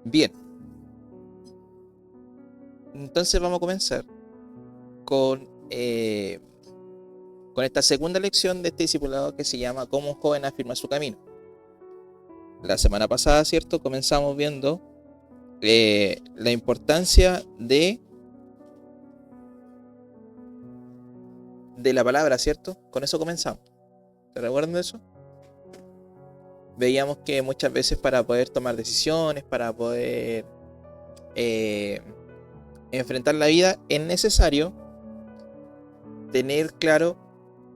Bien, entonces vamos a comenzar con, eh, con esta segunda lección de este discipulado que se llama Cómo un joven afirma su camino. La semana pasada, ¿cierto? Comenzamos viendo la importancia de la palabra, ¿cierto? Con eso comenzamos. ¿Te recuerdan de eso? Veíamos que muchas veces para poder tomar decisiones, para poder eh, enfrentar la vida, es necesario tener claro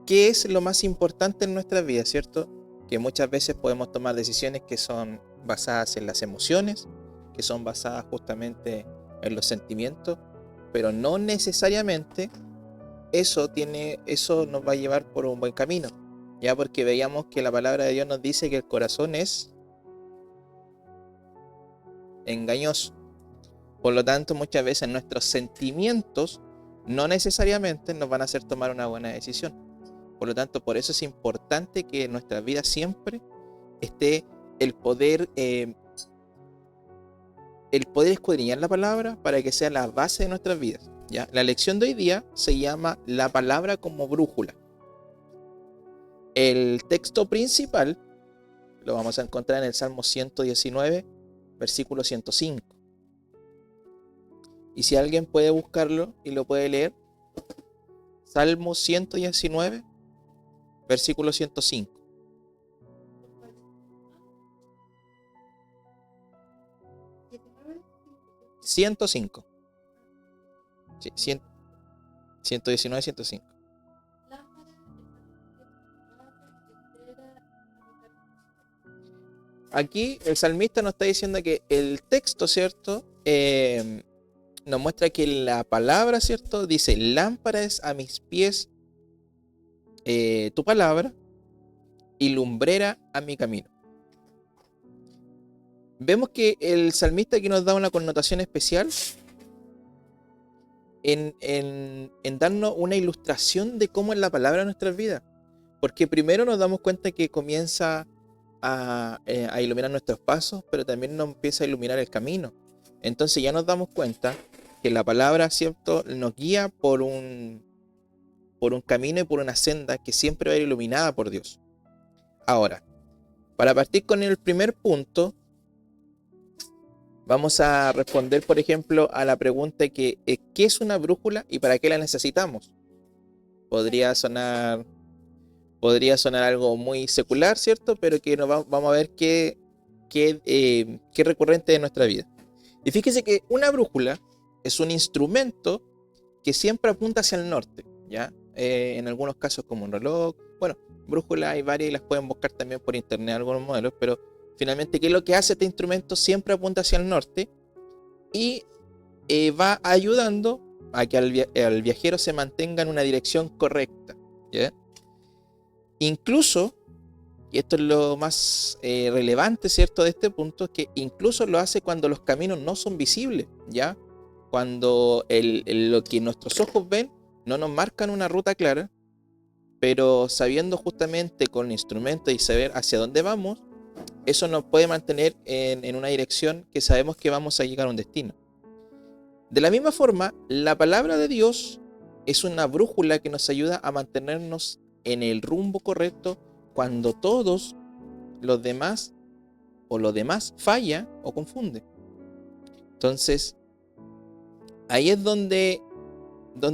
qué es lo más importante en nuestras vidas, ¿cierto? Que muchas veces podemos tomar decisiones que son basadas en las emociones, que son basadas justamente en los sentimientos, pero no necesariamente eso nos va a llevar por un buen camino, ya porque veíamos que la palabra de Dios nos dice que el corazón es engañoso. Por lo tanto, muchas veces nuestros sentimientos no necesariamente nos van a hacer tomar una buena decisión. Por lo tanto, por eso es importante que en nuestra vida siempre esté el poder, eh, el poder escudriñar la palabra para que sea la base de nuestras vidas. ¿Ya? La lección de hoy día se llama La palabra como brújula. El texto principal lo vamos a encontrar en el Salmo 119, versículo 105. Y si alguien puede buscarlo y lo puede leer, Salmo 119, versículo 105. 105. Sí, 119, 105. Aquí el salmista nos está diciendo que el texto, ¿cierto? Nos muestra que la palabra, ¿cierto? Dice, lámpara es a mis pies tu palabra y lumbrera a mi camino. Vemos que el salmista aquí nos da una connotación especial en darnos una ilustración de cómo es la palabra en nuestras vidas. Porque primero nos damos cuenta que comienza a iluminar nuestros pasos, pero también nos empieza a iluminar el camino. Entonces ya nos damos cuenta que la palabra, ¿cierto?, nos guía por un camino y por una senda que siempre va a ir iluminada por Dios. Ahora, para partir con el primer punto, vamos a responder, por ejemplo, a la pregunta que ¿qué es una brújula y para qué la necesitamos? Podría sonar algo muy secular, ¿cierto? Pero que vamos a ver qué recurrente de nuestra vida. Y fíjese que una brújula es un instrumento que siempre apunta hacia el norte, ¿ya? En algunos casos como un reloj. Bueno, brújulas hay varias y las pueden buscar también por internet algunos modelos, pero finalmente, ¿qué es lo que hace este instrumento? Siempre apunta hacia el norte y va ayudando a que el viajero se mantenga en una dirección correcta, ¿ya? Incluso, y esto es lo más relevante, ¿cierto?, de este punto, es que incluso lo hace cuando los caminos no son visibles, ¿ya? Cuando lo que nuestros ojos ven no nos marcan una ruta clara, pero sabiendo justamente con el instrumento y saber hacia dónde vamos, eso nos puede mantener en una dirección que sabemos que vamos a llegar a un destino. De la misma forma, la palabra de Dios es una brújula que nos ayuda a mantenernos en el rumbo correcto cuando todos los demás o lo demás falla o confunde. Entonces, ahí es donde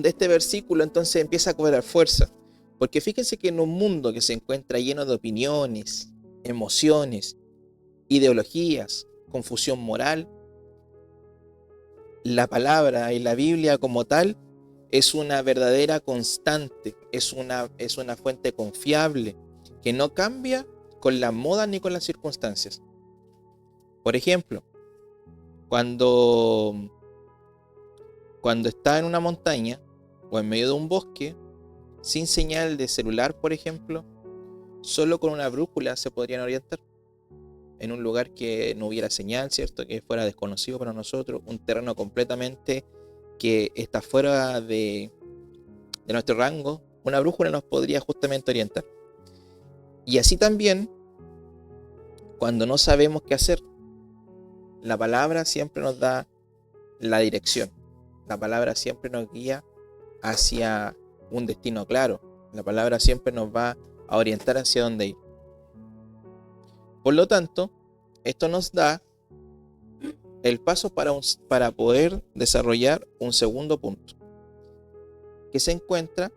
este versículo entonces empieza a cobrar fuerza. Porque fíjense que en un mundo que se encuentra lleno de opiniones, emociones, ideologías, confusión moral, la palabra y la Biblia como tal es una verdadera constante, es una fuente confiable que no cambia con la moda ni con las circunstancias. Por ejemplo, cuando está en una montaña o en medio de un bosque, sin señal de celular, por ejemplo, solo con una brújula se podrían orientar. En un lugar que no hubiera señal, ¿cierto? Que fuera desconocido para nosotros, un terreno completamente que está fuera de nuestro rango, una brújula nos podría justamente orientar. Y así también, cuando no sabemos qué hacer, La palabra siempre nos da la dirección. La palabra siempre nos guía hacia un destino claro. La palabra siempre nos va a orientar hacia dónde ir. Por lo tanto, esto nos da el paso para poder desarrollar un segundo punto, que se encuentra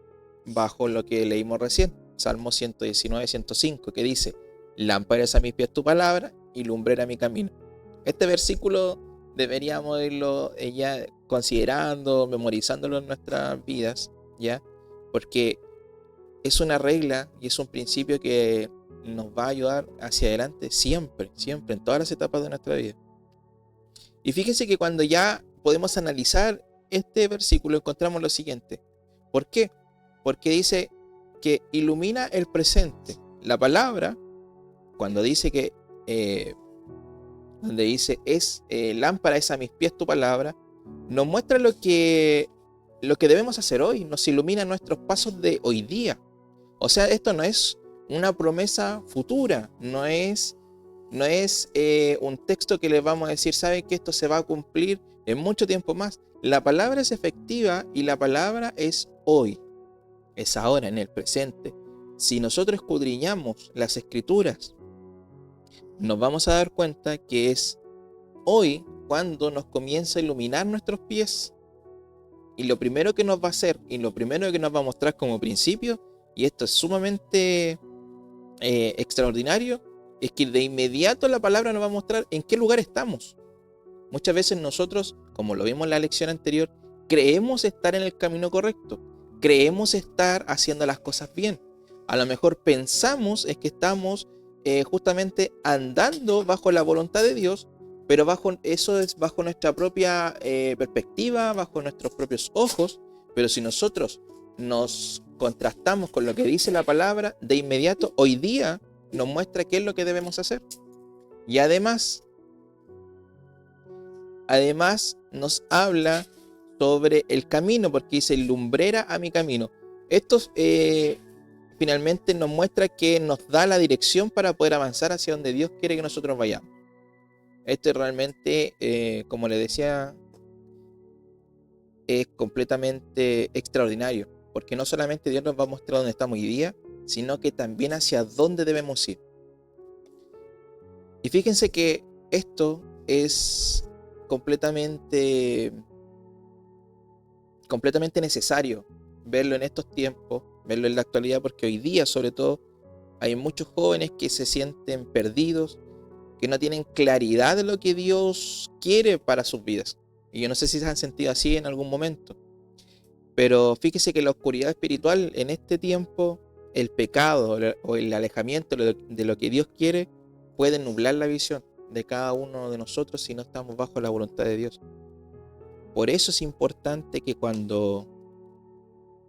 bajo lo que leímos recién, Salmo 119, 105, que dice: lámpara es a mis pies tu palabra y lumbrera mi camino. Este versículo deberíamos irlo ya considerando, memorizándolo en nuestras vidas, ¿ya? Porque es una regla y es un principio que nos va a ayudar hacia adelante siempre, siempre, en todas las etapas de nuestra vida. Y fíjense que cuando ya podemos analizar este versículo encontramos lo siguiente. ¿Por qué? Porque dice que ilumina el presente. La palabra, cuando dice que, donde dice lámpara es a mis pies tu palabra, nos muestra lo que debemos hacer hoy, nos ilumina nuestros pasos de hoy día. O sea, esto no es una promesa futura, no es un texto que le vamos a decir, ¿sabe que esto se va a cumplir en mucho tiempo más? La palabra es efectiva y la palabra es hoy, es ahora, en el presente. Si nosotros escudriñamos las escrituras, nos vamos a dar cuenta que es hoy cuando nos comienza a iluminar nuestros pies. Y lo primero que nos va a hacer y lo primero que nos va a mostrar como principio, y esto es sumamente extraordinario, es que de inmediato la palabra nos va a mostrar en qué lugar estamos. Muchas veces nosotros, como lo vimos en la lección anterior, creemos estar en el camino correcto, creemos estar haciendo las cosas bien. A lo mejor pensamos es que estamos justamente andando bajo la voluntad de Dios, pero eso es bajo nuestra propia perspectiva, bajo nuestros propios ojos. Pero si nosotros nos contrastamos con lo que dice la palabra, de inmediato hoy día nos muestra qué es lo que debemos hacer. Y además nos habla sobre el camino, porque dice lumbrera a mi camino. Esto finalmente nos muestra que nos da la dirección para poder avanzar hacia donde Dios quiere que nosotros vayamos. Esto es realmente, como le decía, es completamente extraordinario, porque no solamente Dios nos va a mostrar dónde estamos hoy día, sino que también hacia dónde debemos ir. Y fíjense que esto es completamente necesario verlo en estos tiempos, verlo en la actualidad, porque hoy día sobre todo hay muchos jóvenes que se sienten perdidos, que no tienen claridad de lo que Dios quiere para sus vidas. Y yo no sé si se han sentido así en algún momento, pero fíjese que la oscuridad espiritual en este tiempo, el pecado o el alejamiento de lo que Dios quiere, puede nublar la visión de cada uno de nosotros si no estamos bajo la voluntad de Dios. Por eso es importante que cuando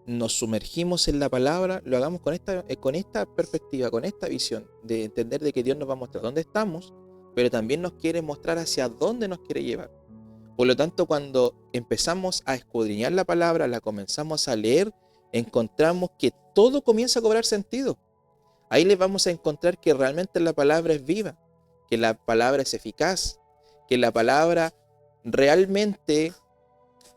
nos sumergimos en la palabra, lo hagamos con esta perspectiva, con esta visión de entender de que Dios nos va a mostrar dónde estamos, pero también nos quiere mostrar hacia dónde nos quiere llevar. Por lo tanto, cuando empezamos a escudriñar la palabra, la comenzamos a leer, encontramos que todo comienza a cobrar sentido. Ahí les vamos a encontrar que realmente la palabra es viva, que la palabra es eficaz, que la palabra realmente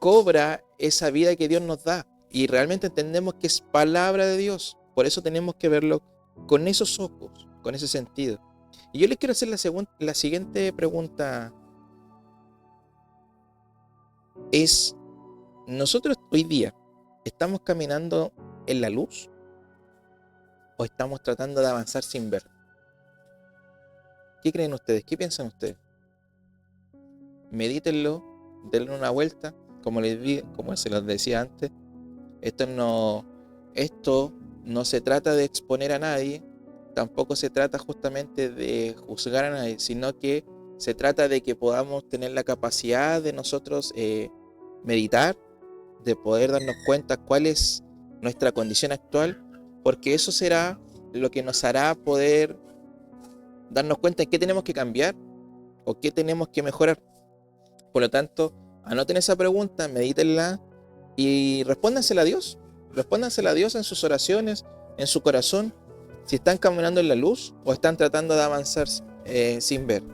cobra esa vida que Dios nos da. Y realmente entendemos que es palabra de Dios. Por eso tenemos que verlo con esos ojos, con ese sentido. Y yo les quiero hacer la siguiente pregunta. Es, ¿nosotros hoy día estamos caminando en la luz o estamos tratando de avanzar sin ver? ¿Qué creen ustedes? ¿Qué piensan ustedes? Medítenlo, denle una vuelta, como se los decía antes. Esto no se trata de exponer a nadie, tampoco se trata justamente de juzgar a nadie, sino que se trata de que podamos tener la capacidad de nosotros meditar, de poder darnos cuenta cuál es nuestra condición actual, porque eso será lo que nos hará poder darnos cuenta en qué tenemos que cambiar o qué tenemos que mejorar. Por lo tanto, anoten esa pregunta, medítenla y respóndansela a Dios. Respóndansela a Dios en sus oraciones, en su corazón, si están caminando en la luz o están tratando de avanzar sin ver.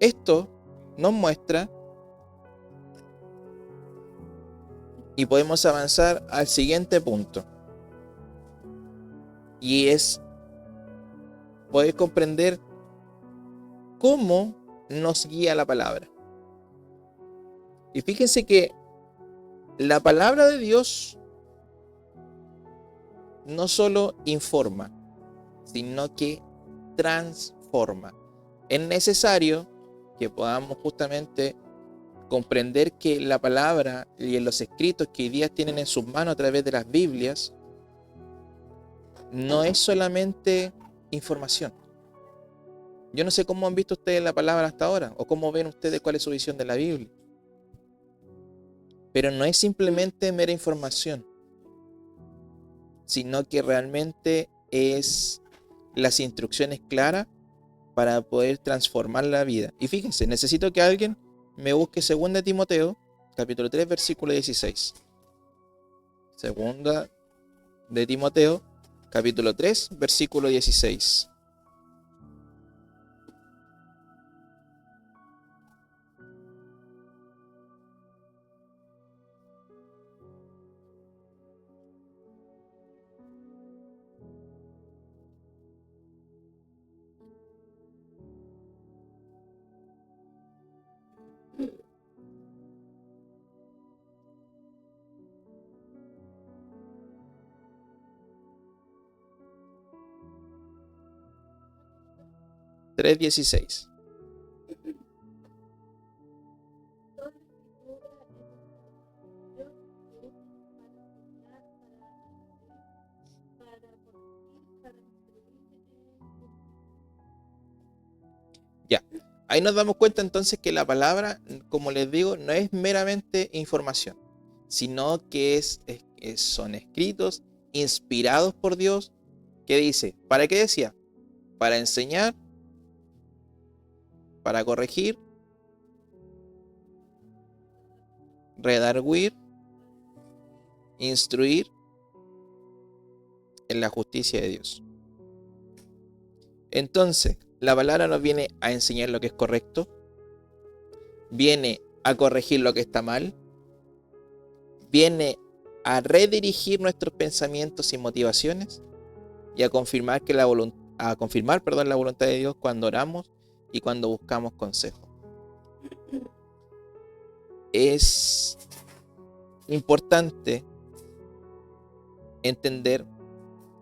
Esto nos muestra, y podemos avanzar al siguiente punto, y es poder comprender cómo nos guía la palabra. Y fíjense que la palabra de Dios no solo informa, sino que transforma. Es necesario que podamos justamente comprender que la palabra y en los escritos que hoy día tienen en sus manos a través de las Biblias no es solamente información. Yo no sé cómo han visto ustedes la palabra hasta ahora, o cómo ven ustedes cuál es su visión de la Biblia. Pero no es simplemente mera información, sino que realmente es las instrucciones claras para poder transformar la vida. Y fíjense, necesito que alguien me busque 2 Timoteo, capítulo 3, versículo 16. 2 de Timoteo, capítulo 3, versículo 16. Tres 16. Ya, ahí nos damos cuenta entonces que la palabra, como les digo, no es meramente información, sino que son escritos inspirados por Dios, que dice, ¿para qué decía? Para enseñar, para corregir, redarguir, instruir en la justicia de Dios. Entonces, la palabra nos viene a enseñar lo que es correcto, viene a corregir lo que está mal, viene a redirigir nuestros pensamientos y motivaciones y a confirmar la voluntad de Dios cuando oramos y cuando buscamos consejo. Es importante entender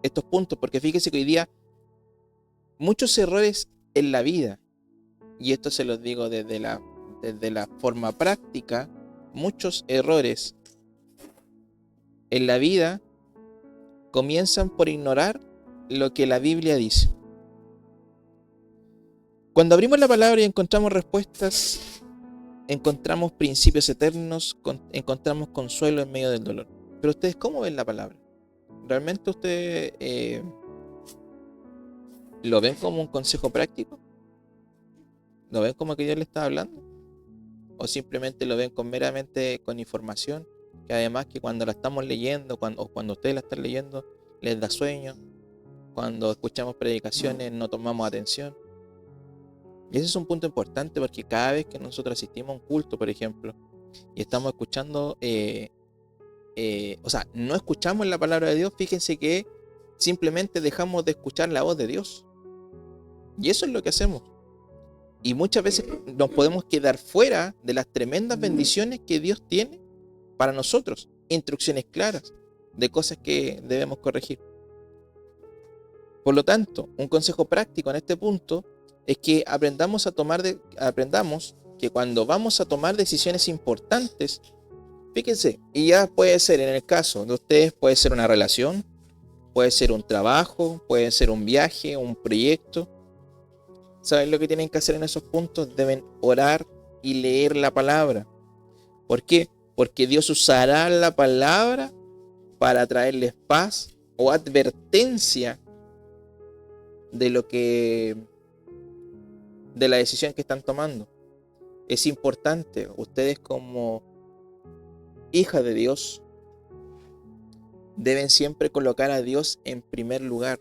estos puntos, porque fíjese que hoy día muchos errores en la vida, y esto se los digo desde la forma práctica, muchos errores en la vida comienzan por ignorar lo que la Biblia dice. Cuando abrimos la palabra y encontramos respuestas, encontramos principios eternos, encontramos consuelo en medio del dolor. Pero ustedes, ¿cómo ven la palabra? ¿Realmente ustedes lo ven como un consejo práctico? ¿Lo ven como que Dios le está hablando? ¿O simplemente lo ven meramente con información? Que además que cuando la estamos leyendo, o cuando ustedes la están leyendo, les da sueño. Cuando escuchamos predicaciones no tomamos atención. Y ese es un punto importante, porque cada vez que nosotros asistimos a un culto, por ejemplo, y estamos escuchando, no escuchamos la palabra de Dios, fíjense que simplemente dejamos de escuchar la voz de Dios. Y eso es lo que hacemos. Y muchas veces nos podemos quedar fuera de las tremendas bendiciones que Dios tiene para nosotros. Instrucciones claras de cosas que debemos corregir. Por lo tanto, un consejo práctico en este punto es que aprendamos que cuando vamos a tomar decisiones importantes, fíjense, y ya puede ser en el caso de ustedes, puede ser una relación, puede ser un trabajo, puede ser un viaje, un proyecto. ¿Saben lo que tienen que hacer en esos puntos? Deben orar y leer la palabra. ¿Por qué? Porque Dios usará la palabra para traerles paz o advertencia de la decisión que están tomando. Es importante, ustedes como hijas de Dios deben siempre colocar a Dios en primer lugar,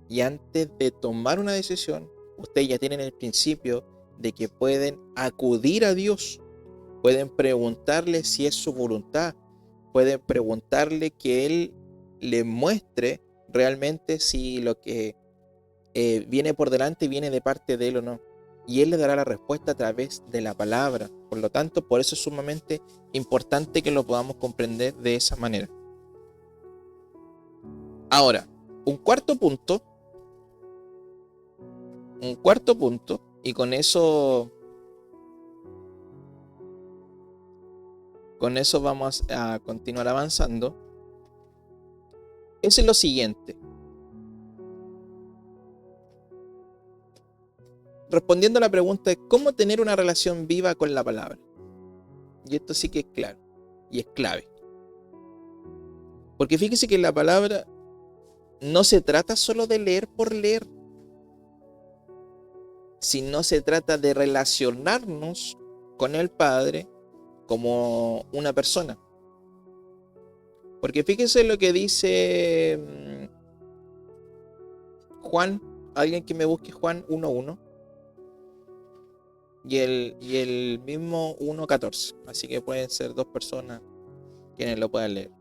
y antes de tomar una decisión, ustedes ya tienen el principio de que pueden acudir a Dios, pueden preguntarle si es su voluntad, pueden preguntarle que Él les muestre realmente si lo que viene por delante viene de parte de Él o no. Y Él le dará la respuesta a través de la palabra. Por lo tanto, por eso es sumamente importante que lo podamos comprender de esa manera. Ahora, un cuarto punto, y con eso vamos a continuar avanzando, es lo siguiente. Respondiendo a la pregunta de cómo tener una relación viva con la palabra. Y esto sí que es claro, y es clave. Porque fíjese que la palabra no se trata solo de leer por leer, sino se trata de relacionarnos con el Padre como una persona. Porque fíjese lo que dice Juan, alguien que me busque Juan 1.1 y el mismo 1.14. Así que pueden ser dos personas quienes lo puedan leer.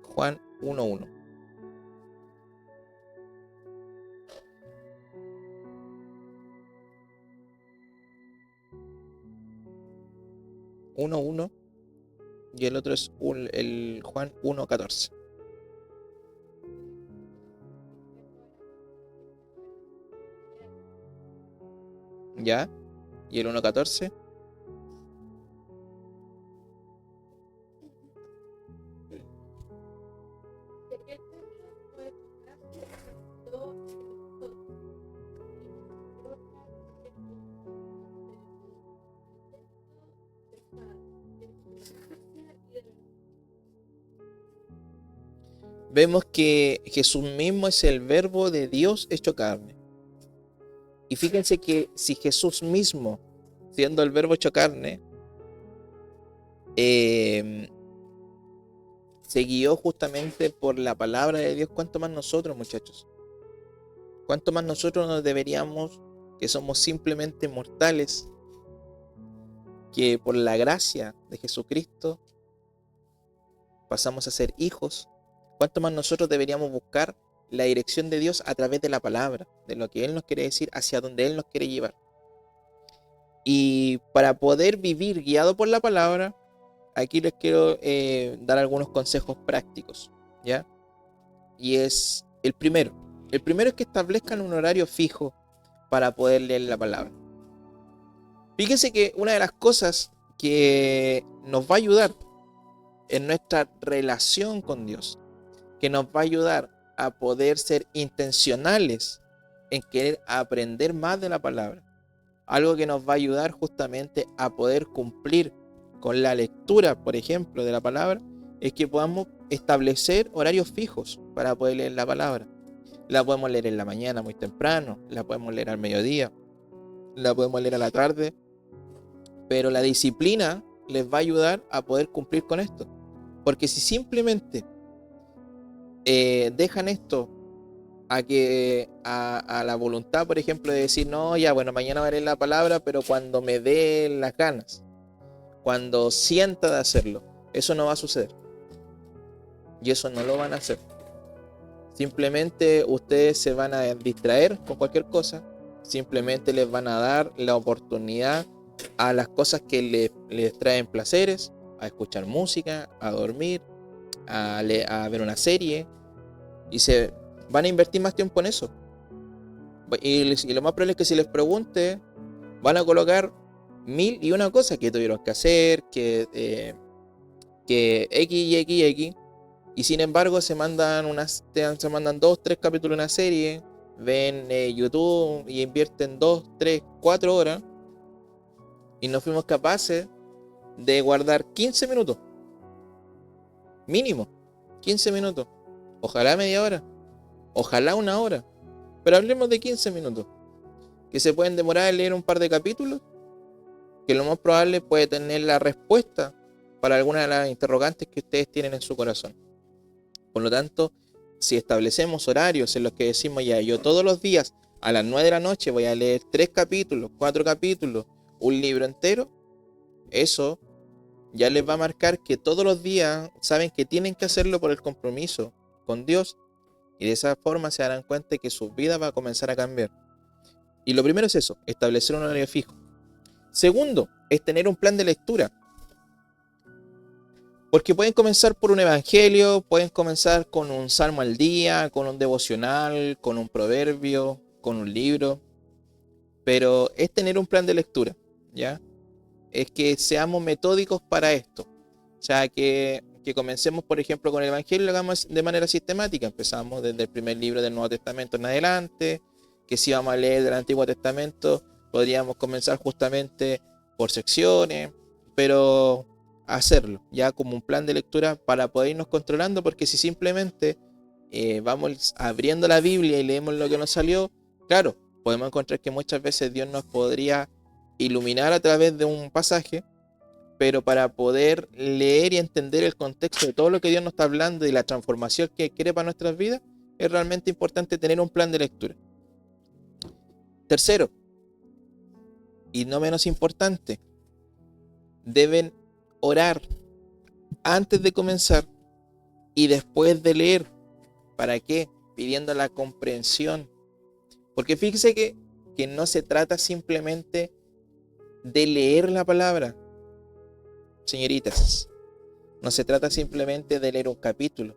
Juan 1.1. Y el otro es el Juan 1.14. ¿Ya? ¿Y el 1.14? Vemos que Jesús mismo es el verbo de Dios hecho carne. Y fíjense que si Jesús mismo, siendo el verbo hecho carne, se guió justamente por la palabra de Dios, ¿cuánto más nosotros, muchachos? ¿Cuánto más nosotros nos deberíamos, que somos simplemente mortales, que por la gracia de Jesucristo pasamos a ser hijos? ¿Cuánto más nosotros deberíamos buscar la dirección de Dios a través de la palabra, de lo que Él nos quiere decir, hacia donde Él nos quiere llevar? Y para poder vivir guiado por la palabra, aquí les quiero dar algunos consejos prácticos, ¿ya? Y es el primero. El primero es que establezcan un horario fijo para poder leer la palabra. Fíjense que una de las cosas que nos va a ayudar en nuestra relación con Dios, que nos va a ayudar a poder ser intencionales en querer aprender más de la palabra, algo que nos va a ayudar justamente a poder cumplir con la lectura, por ejemplo, de la palabra, es que podamos establecer horarios fijos para poder leer la palabra. La podemos leer en la mañana muy temprano, la podemos leer al mediodía, la podemos leer a la tarde, pero la disciplina les va a ayudar a poder cumplir con esto. Porque si simplemente dejan esto a la voluntad, por ejemplo, de decir, no, ya, bueno, mañana voy a leer la palabra, pero cuando me dé las ganas, cuando sienta de hacerlo, eso no va a suceder. Y eso no lo van a hacer. Simplemente ustedes se van a distraer con cualquier cosa, simplemente les van a dar la oportunidad a las cosas que les traen placeres, a escuchar música, a dormir, a ver una serie, y se van a invertir más tiempo en eso. Y lo más probable es que si les pregunte, van a colocar 1001 cosas que tuvieron que hacer, que X y X y X, y sin embargo se mandan 2, 3 capítulos de una serie, ven YouTube y invierten 2, 3, 4 horas, y no fuimos capaces de guardar 15 minutos. Mínimo, 15 minutos. Ojalá media hora. Ojalá una hora. Pero hablemos de 15 minutos. Que se pueden demorar en leer un par de capítulos. Que lo más probable puede tener la respuesta para alguna de las interrogantes que ustedes tienen en su corazón. Por lo tanto, si establecemos horarios en los que decimos ya, yo todos los días a las 9 de la noche voy a leer 3 capítulos, 4 capítulos, un libro entero, eso ya les va a marcar que todos los días saben que tienen que hacerlo por el compromiso con Dios, y de esa forma se darán cuenta de que su vida va a comenzar a cambiar. Y lo primero es eso, establecer un horario fijo. Segundo, es tener un plan de lectura. Porque pueden comenzar por un evangelio, pueden comenzar con un salmo al día, con un devocional, con un proverbio, con un libro. Pero es tener un plan de lectura, ¿ya? Es que seamos metódicos para esto. O sea, que comencemos, por ejemplo, con el evangelio y lo hagamos de manera sistemática. Empezamos desde el primer libro del Nuevo Testamento en adelante. Que si vamos a leer del Antiguo Testamento, podríamos comenzar justamente por secciones. Pero hacerlo ya como un plan de lectura para poder irnos controlando, porque si simplemente vamos abriendo la Biblia y leemos lo que nos salió, claro, podemos encontrar que muchas veces Dios nos podría iluminar a través de un pasaje, pero para poder leer y entender el contexto de todo lo que Dios nos está hablando y la transformación que quiere para nuestras vidas, es realmente importante tener un plan de lectura. Tercero, y no menos importante, deben orar antes de comenzar y después de leer. ¿Para qué? Pidiendo la comprensión. Porque fíjese que no se trata simplemente de leer la palabra, señoritas. No se trata simplemente de leer un capítulo.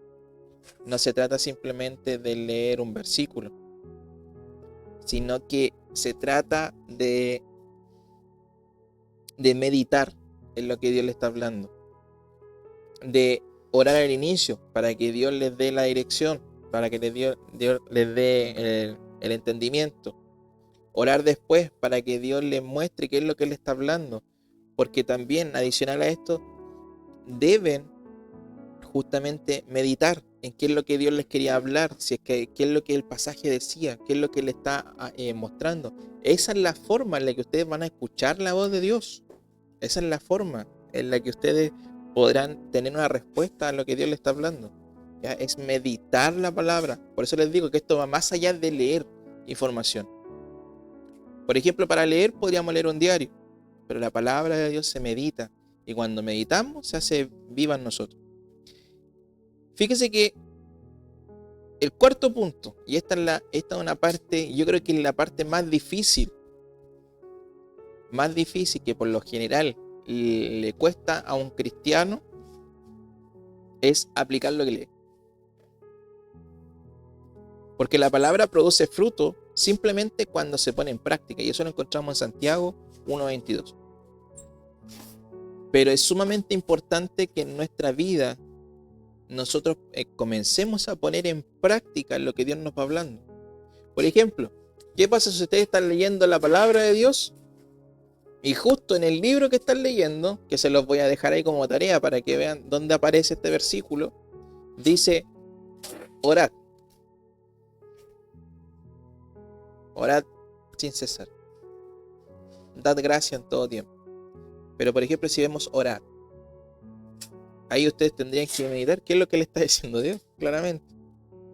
No se trata simplemente de leer un versículo. Sino que se trata de meditar en lo que Dios le está hablando. De orar al inicio para que Dios les dé la dirección, para que Dios les dé el entendimiento. Orar después para que Dios les muestre qué es lo que Él está hablando. Porque también, adicional a esto, deben justamente meditar en qué es lo que Dios les quería hablar, si es que, qué es lo que el pasaje decía, qué es lo que le está mostrando. Esa es la forma en la que ustedes van a escuchar la voz de Dios. Esa es la forma en la que ustedes podrán tener una respuesta a lo que Dios les está hablando. ¿Ya? Es meditar la palabra. Por eso les digo que esto va más allá de leer información. Por ejemplo, para leer podríamos leer un diario, pero la palabra de Dios se medita, y cuando meditamos se hace viva en nosotros. Fíjese que el cuarto punto, y esta es una parte, yo creo que es la parte más difícil que por lo general le cuesta a un cristiano, es aplicar lo que lee. Porque la palabra produce fruto simplemente cuando se pone en práctica, y eso lo encontramos en Santiago 1:22. Pero es sumamente importante que en nuestra vida nosotros comencemos a poner en práctica lo que Dios nos va hablando. Por ejemplo, ¿qué pasa si ustedes están leyendo la palabra de Dios y justo en el libro que están leyendo, que se los voy a dejar ahí como tarea para que vean dónde aparece este versículo, dice: orad. Orad sin cesar. Dad gracia en todo tiempo. Pero por ejemplo, si vemos orar, ahí ustedes tendrían que meditar qué es lo que le está diciendo Dios, claramente.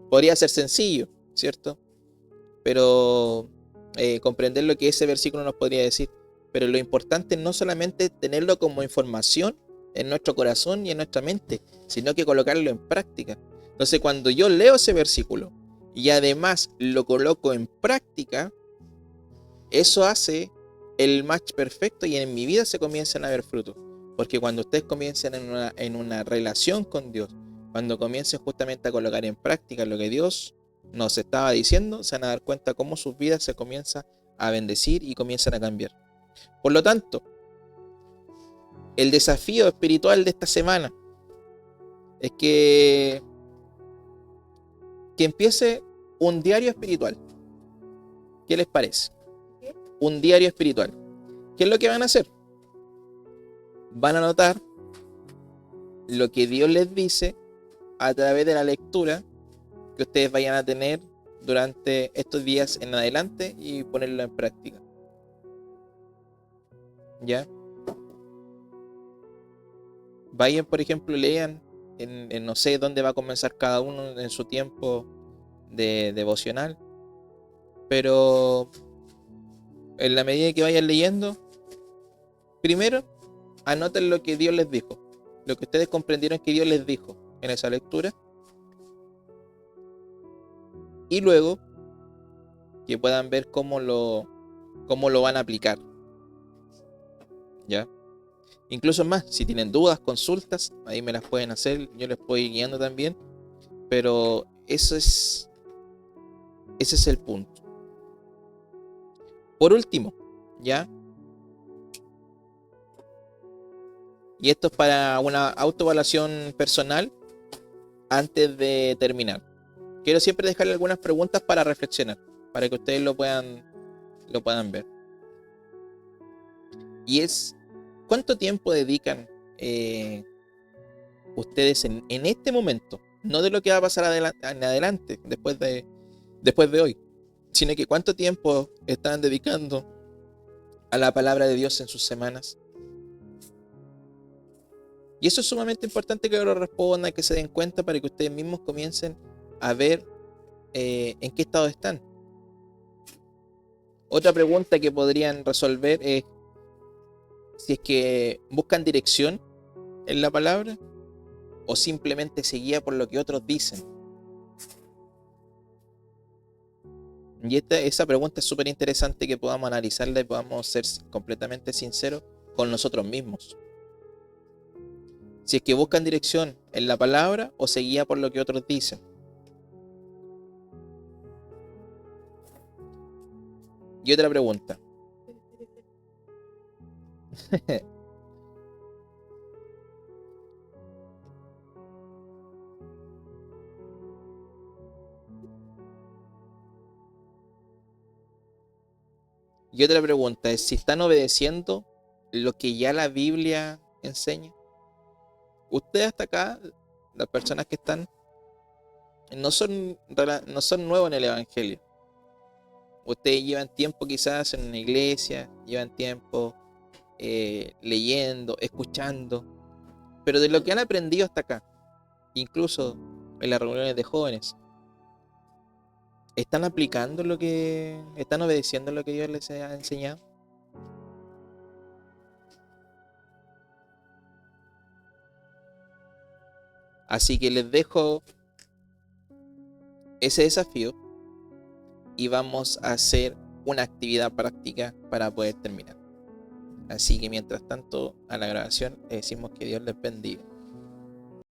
Podría ser sencillo, ¿cierto? Pero comprender lo que ese versículo nos podría decir. Pero lo importante es no solamente tenerlo como información en nuestro corazón y en nuestra mente, sino que colocarlo en práctica. Entonces, cuando yo leo ese versículo y además lo coloco en práctica, eso hace el match perfecto, y en mi vida se comienzan a ver frutos. Porque cuando ustedes comiencen en una relación con Dios, cuando comiencen justamente a colocar en práctica lo que Dios nos estaba diciendo, se van a dar cuenta cómo sus vidas se comienzan a bendecir y comienzan a cambiar. Por lo tanto, el desafío espiritual de esta semana es que empiece un diario espiritual. ¿Qué les parece? Un diario espiritual. ¿Qué es lo que van a hacer? Van a anotar lo que Dios les dice a través de la lectura que ustedes vayan a tener durante estos días en adelante y ponerlo en práctica. ¿Ya? Vayan, por ejemplo, lean no sé dónde va a comenzar cada uno en su tiempo de devocional, pero en la medida que vayan leyendo, primero anoten lo que Dios les dijo, lo que ustedes comprendieron que Dios les dijo en esa lectura, y luego que puedan ver cómo lo van a aplicar. ¿Ya? Incluso más, si tienen dudas, consultas, ahí me las pueden hacer, yo les puedo ir guiando también, pero ese es el punto. Por último, ¿ya? Y esto es para una autoevaluación personal antes de terminar. Quiero siempre dejarle algunas preguntas para reflexionar, para que ustedes lo puedan ver. Y es, ¿cuánto tiempo dedican ustedes en este momento? No de lo que va a pasar en adelante, después de hoy, sino que cuánto tiempo están dedicando a la palabra de Dios en sus semanas. Y eso es sumamente importante que lo respondan, que se den cuenta para que ustedes mismos comiencen a ver en qué estado están. Otra pregunta que podrían resolver es si es que buscan dirección en la palabra o simplemente se guía por lo que otros dicen. Y esa pregunta es súper interesante que podamos analizarla y podamos ser completamente sinceros con nosotros mismos. Si es que buscan dirección en la palabra o se guía por lo que otros dicen. Y otra pregunta. Y otra pregunta es si están obedeciendo lo que ya la Biblia enseña. Ustedes hasta acá, las personas que están, no son nuevos en el Evangelio. Ustedes llevan tiempo quizás en una iglesia, llevan tiempo leyendo, escuchando, pero de lo que han aprendido hasta acá, incluso en las reuniones de jóvenes, ¿están aplicando están obedeciendo lo que Dios les ha enseñado? Así que les dejo ese desafío y vamos a hacer una actividad práctica para poder terminar. Así que mientras tanto, a la grabación le decimos que Dios les bendiga.